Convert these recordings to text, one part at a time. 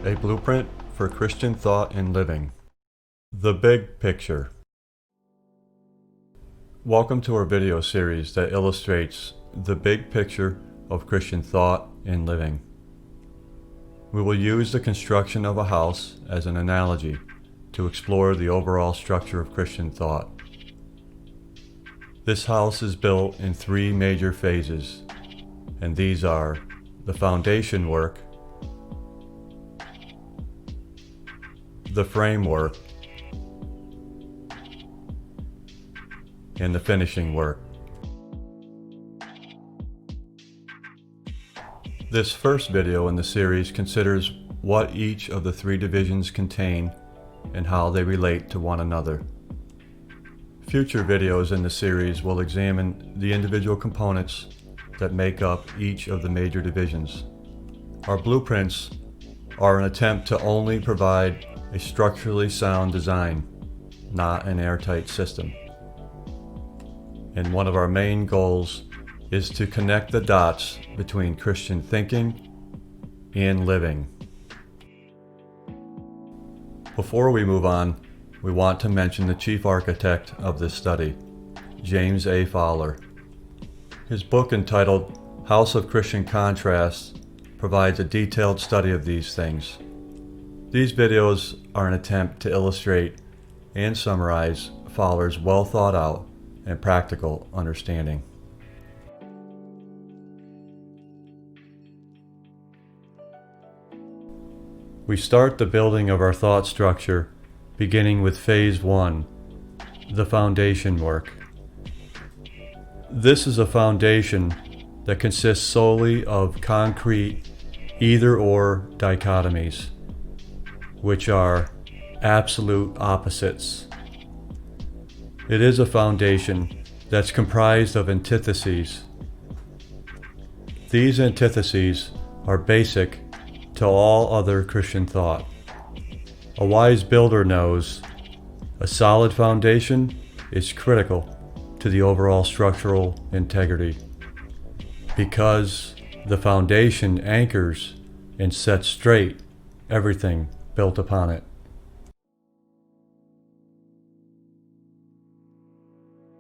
A blueprint for Christian thought and living. The big picture. Welcome to our video series that illustrates the big picture of Christian thought and living. We will use the construction of a house as an analogy to explore the overall structure of Christian thought. This house is built in three major phases, and these are the foundation work, the framework, and the finishing work. This first video in the series considers what each of the three divisions contain and how they relate to one another. Future videos in the series will examine the individual components that make up each of the major divisions. Our blueprints are an attempt to only provide a structurally sound design, not an airtight system. And one of our main goals is to connect the dots between Christian thinking and living. Before we move on, we want to mention the chief architect of this study, James A. Fowler. His book entitled House of Christian Contrasts provides a detailed study of these things. These videos are an attempt to illustrate and summarize Fowler's well thought out and practical understanding. We start the building of our thought structure beginning with phase 1, the foundation work. This is a foundation that consists solely of concrete either-or dichotomies, which are absolute opposites. It is a foundation that's comprised of antitheses. These antitheses are basic to all other Christian thought. A wise builder knows a solid foundation is critical to the overall structural integrity because the foundation anchors and sets straight everything built upon it.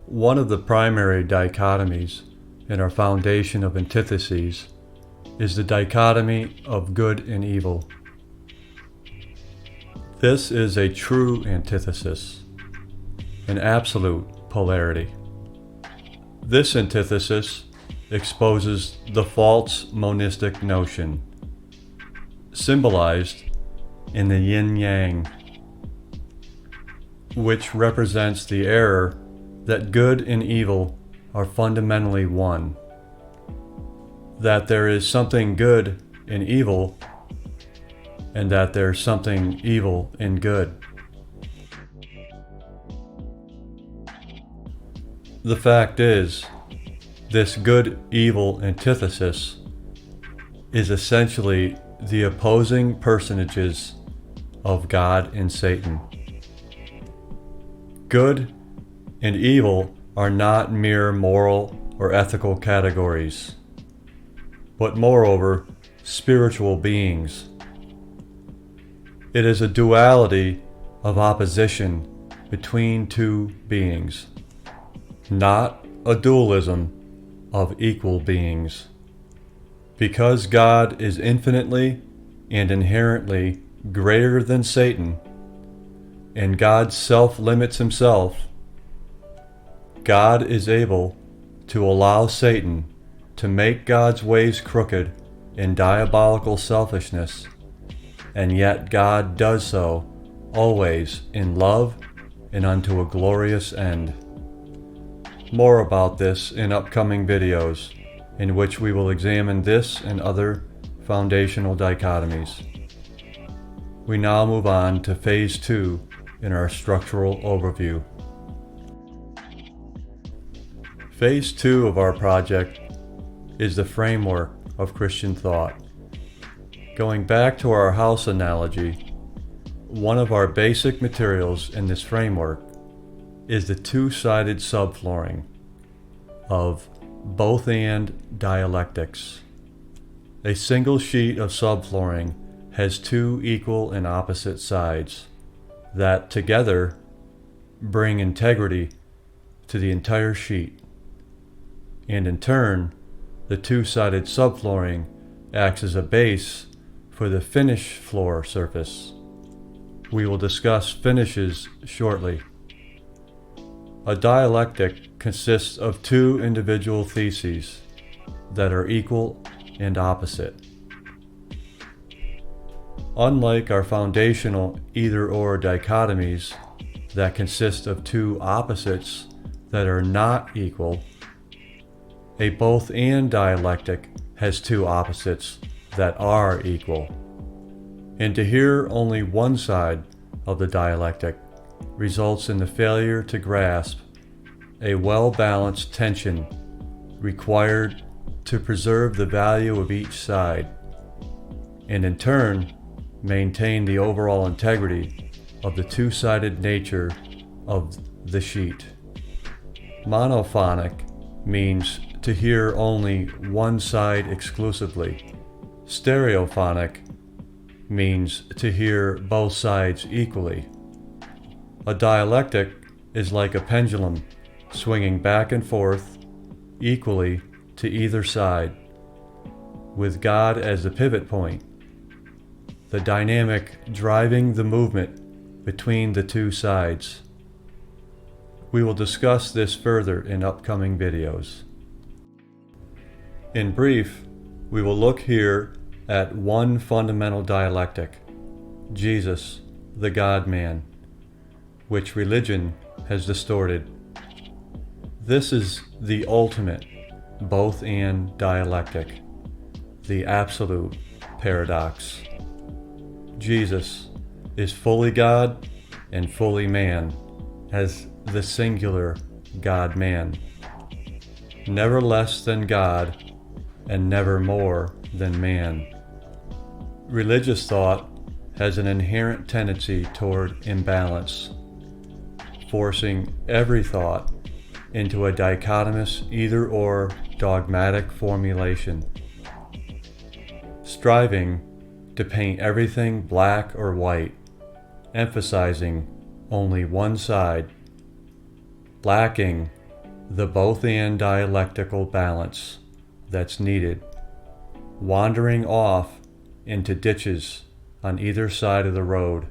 One of the primary dichotomies in our foundation of antitheses is the dichotomy of good and evil. This is a true antithesis, an absolute polarity. This antithesis exposes the false monistic notion, symbolized in the yin-yang, which represents the error that good and evil are fundamentally one, that there is something good in evil, and that there's something evil in good. The fact is, this good-evil antithesis is essentially the opposing personages of God and Satan. Good and evil are not mere moral or ethical categories, but moreover, spiritual beings. It is a duality of opposition between two beings, not a dualism of equal beings. Because God is infinitely and inherently greater than Satan, and God self-limits himself, God is able to allow Satan to make God's ways crooked in diabolical selfishness, and yet God does so always in love and unto a glorious end. More about this in upcoming videos, in which we will examine this and other foundational dichotomies. We now move on to phase 2 in our structural overview. Phase 2 of our project is the framework of Christian thought. Going back to our house analogy, one of our basic materials in this framework is the two-sided subflooring of both and dialectics. A single sheet of subflooring has two equal and opposite sides that together bring integrity to the entire sheet. And in turn, the two-sided subflooring acts as a base for the finish floor surface. We will discuss finishes shortly. A dialectic consists of two individual theses that are equal and opposite. Unlike our foundational either-or dichotomies that consist of two opposites that are not equal, a both-and dialectic has two opposites that are equal. And to hear only one side of the dialectic results in the failure to grasp a well-balanced tension required to preserve the value of each side, and in turn maintain the overall integrity of the two-sided nature of the sheet. Monophonic means to hear only one side exclusively. Stereophonic means to hear both sides equally. A dialectic is like a pendulum swinging back and forth equally to either side, with God as the pivot point, the dynamic driving the movement between the two sides. We will discuss this further in upcoming videos. In brief, we will look here at one fundamental dialectic, Jesus, the God-man, which religion has distorted. This is the ultimate both-and dialectic, the absolute paradox. Jesus is fully God and fully man as the singular God-man, never less than God and never more than man. Religious thought has an inherent tendency toward imbalance, forcing every thought into a dichotomous either-or dogmatic formulation, striving to paint everything black or white, emphasizing only one side, lacking the both-and dialectical balance that's needed, wandering off into ditches on either side of the road,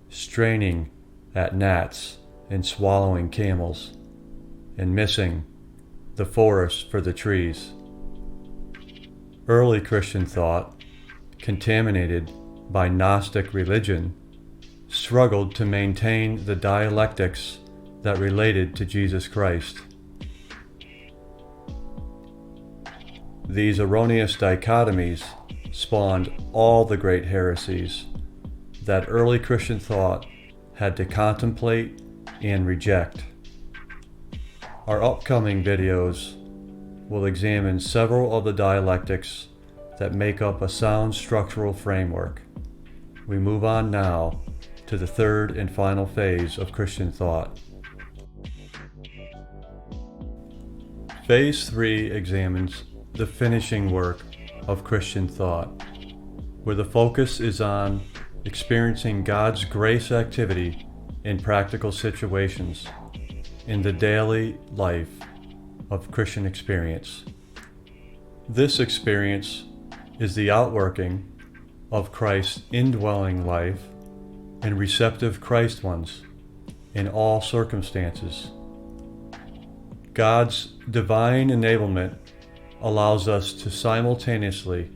straining at gnats and swallowing camels, and missing the forest for the trees. Early Christian thought, contaminated by Gnostic religion, struggled to maintain the dialectics that related to Jesus Christ. These erroneous dichotomies spawned all the great heresies that early Christian thought had to contemplate and reject. Our upcoming videos will examine several of the dialectics that make up a sound structural framework. We move on now to the third and final phase of Christian thought. Phase 3 examines the finishing work of Christian thought, where the focus is on experiencing God's grace activity in practical situations in the daily life of Christian experience. This experience is the outworking of Christ's indwelling life and receptive Christ ones in all circumstances. God's divine enablement allows us to simultaneously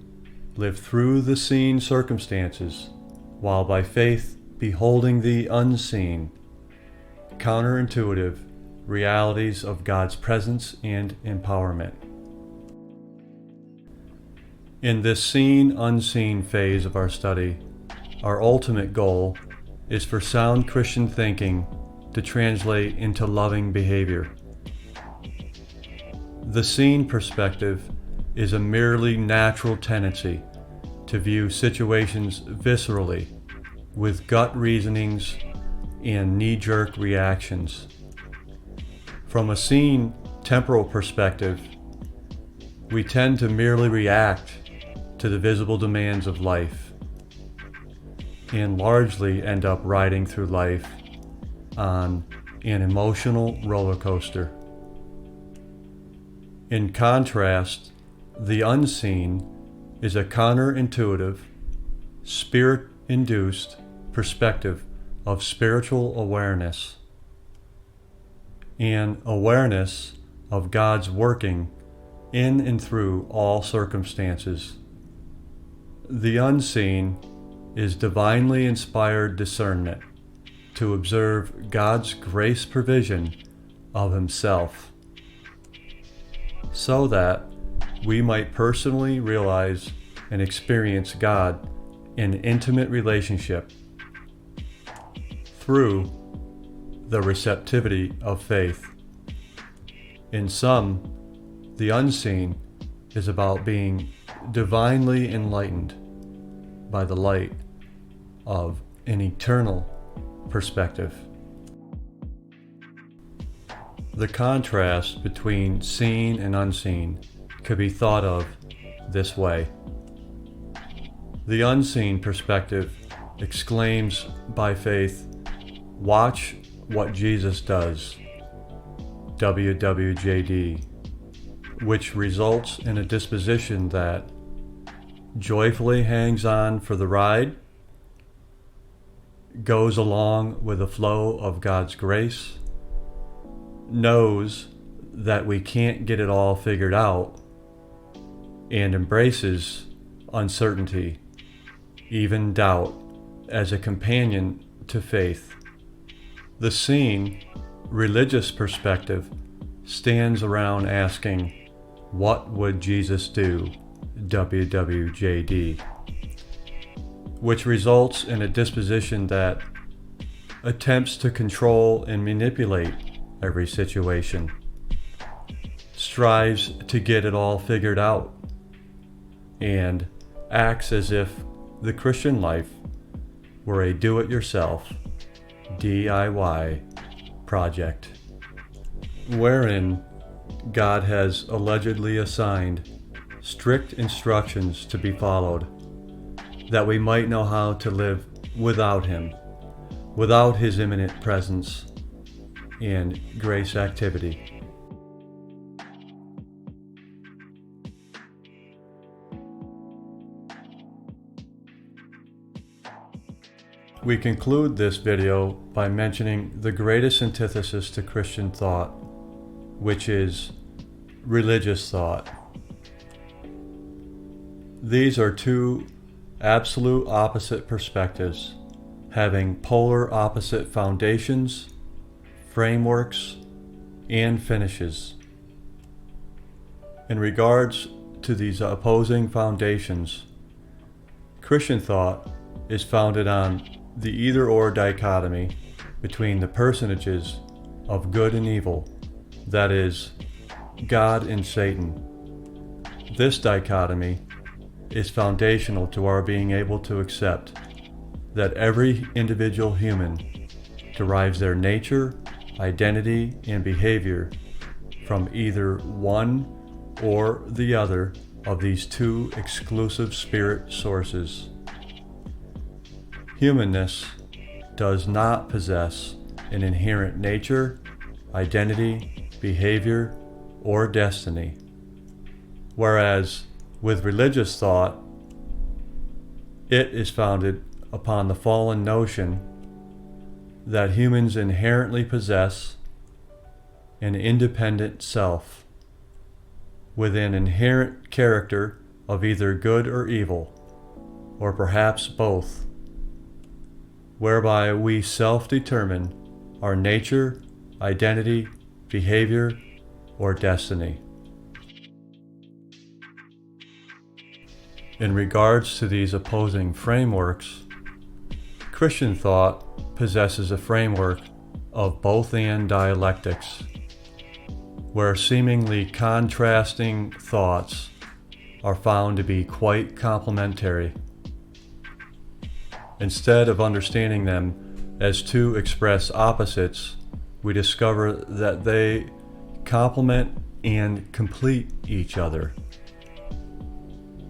live through the seen circumstances while by faith beholding the unseen, counterintuitive realities of God's presence and empowerment. In this seen-unseen phase of our study, our ultimate goal is for sound Christian thinking to translate into loving behavior. The seen perspective is a merely natural tendency to view situations viscerally, with gut reasonings and knee-jerk reactions. From a seen temporal perspective, we tend to merely react to the visible demands of life, and largely end up riding through life on an emotional roller coaster. In contrast, the unseen is a counterintuitive, spirit-induced perspective of spiritual awareness, an awareness of God's working in and through all circumstances. The unseen is divinely inspired discernment to observe God's grace provision of Himself, so that we might personally realize and experience God in intimate relationship through the receptivity of faith. In sum, the unseen is about being divinely enlightened by the light of an eternal perspective. The contrast between seen and unseen could be thought of this way. The unseen perspective exclaims by faith, "Watch what Jesus does," WWJD, which results in a disposition that joyfully hangs on for the ride, goes along with the flow of God's grace, knows that we can't get it all figured out, and embraces uncertainty, even doubt, as a companion to faith. The seen, religious perspective stands around asking, "What would Jesus do?" WWJD, which results in a disposition that attempts to control and manipulate every situation, strives to get it all figured out, and acts as if the Christian life were a do-it-yourself DIY project, wherein God has allegedly assigned strict instructions to be followed, that we might know how to live without Him, without His imminent presence and grace activity. We conclude this video by mentioning the greatest antithesis to Christian thought, which is religious thought. These are two absolute opposite perspectives, having polar opposite foundations, frameworks, and finishes. In regards to these opposing foundations, Christian thought is founded on the either-or dichotomy between the personages of good and evil, that is, God and Satan. This dichotomy is foundational to our being able to accept that every individual human derives their nature, identity, and behavior from either one or the other of these two exclusive spirit sources. Humanness does not possess an inherent nature, identity, behavior, or destiny, whereas with religious thought, it is founded upon the fallen notion that humans inherently possess an independent self with an inherent character of either good or evil, or perhaps both, whereby we self-determine our nature, identity, behavior, or destiny. In regards to these opposing frameworks, Christian thought possesses a framework of both-and dialectics, where seemingly contrasting thoughts are found to be quite complementary. Instead of understanding them as two express opposites, we discover that they complement and complete each other.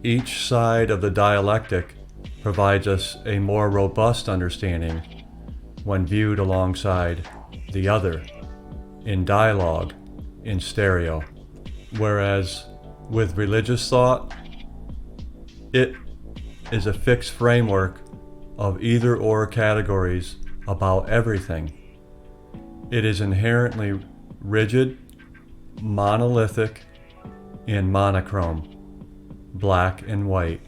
Each side of the dialectic provides us a more robust understanding when viewed alongside the other, in dialogue, in stereo. Whereas with religious thought, it is a fixed framework of either or categories about everything. It is inherently rigid, monolithic, and monochrome, black and white.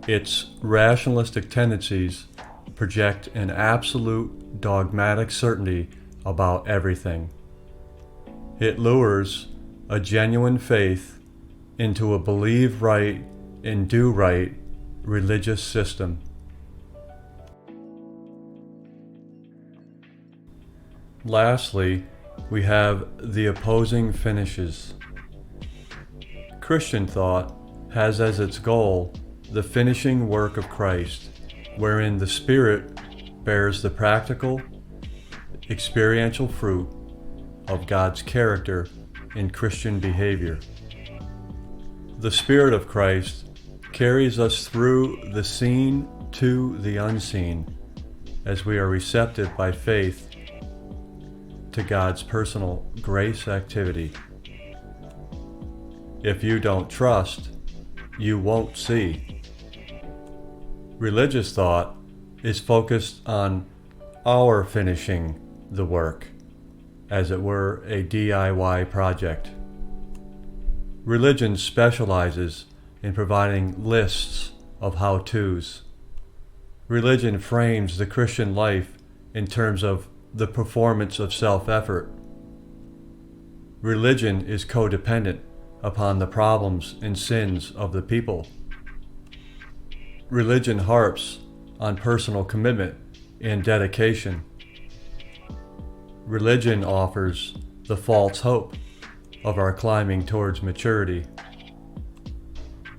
Its rationalistic tendencies project an absolute dogmatic certainty about everything. It lures a genuine faith into a believe right and do right religious system. Lastly, we have the opposing finishes. Christian thought has as its goal the finishing work of Christ, wherein the Spirit bears the practical, experiential fruit of God's character in Christian behavior. The Spirit of Christ carries us through the seen to the unseen as we are receptive by faith to God's personal grace activity. If you don't trust, you won't see. Religious thought is focused on our finishing the work, as it were a DIY project. Religion specializes in providing lists of how-tos. Religion frames the Christian life in terms of the performance of self-effort. Religion is codependent upon the problems and sins of the people. Religion harps on personal commitment and dedication. Religion offers the false hope of our climbing towards maturity.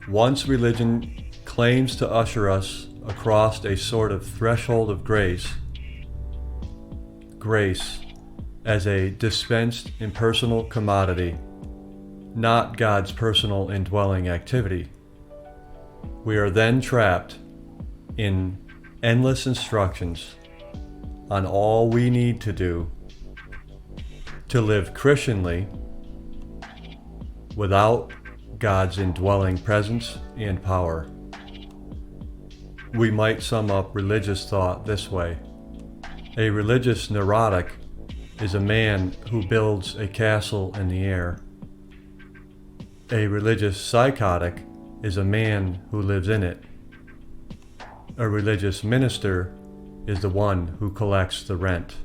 Once religion claims to usher us across a sort of threshold of grace as a dispensed impersonal commodity, not God's personal indwelling activity, we are then trapped in endless instructions on all we need to do to live Christianly without God's indwelling presence and power. We might sum up religious thought this way. A religious neurotic is a man who builds a castle in the air. A religious psychotic is a man who lives in it. A religious minister is the one who collects the rent.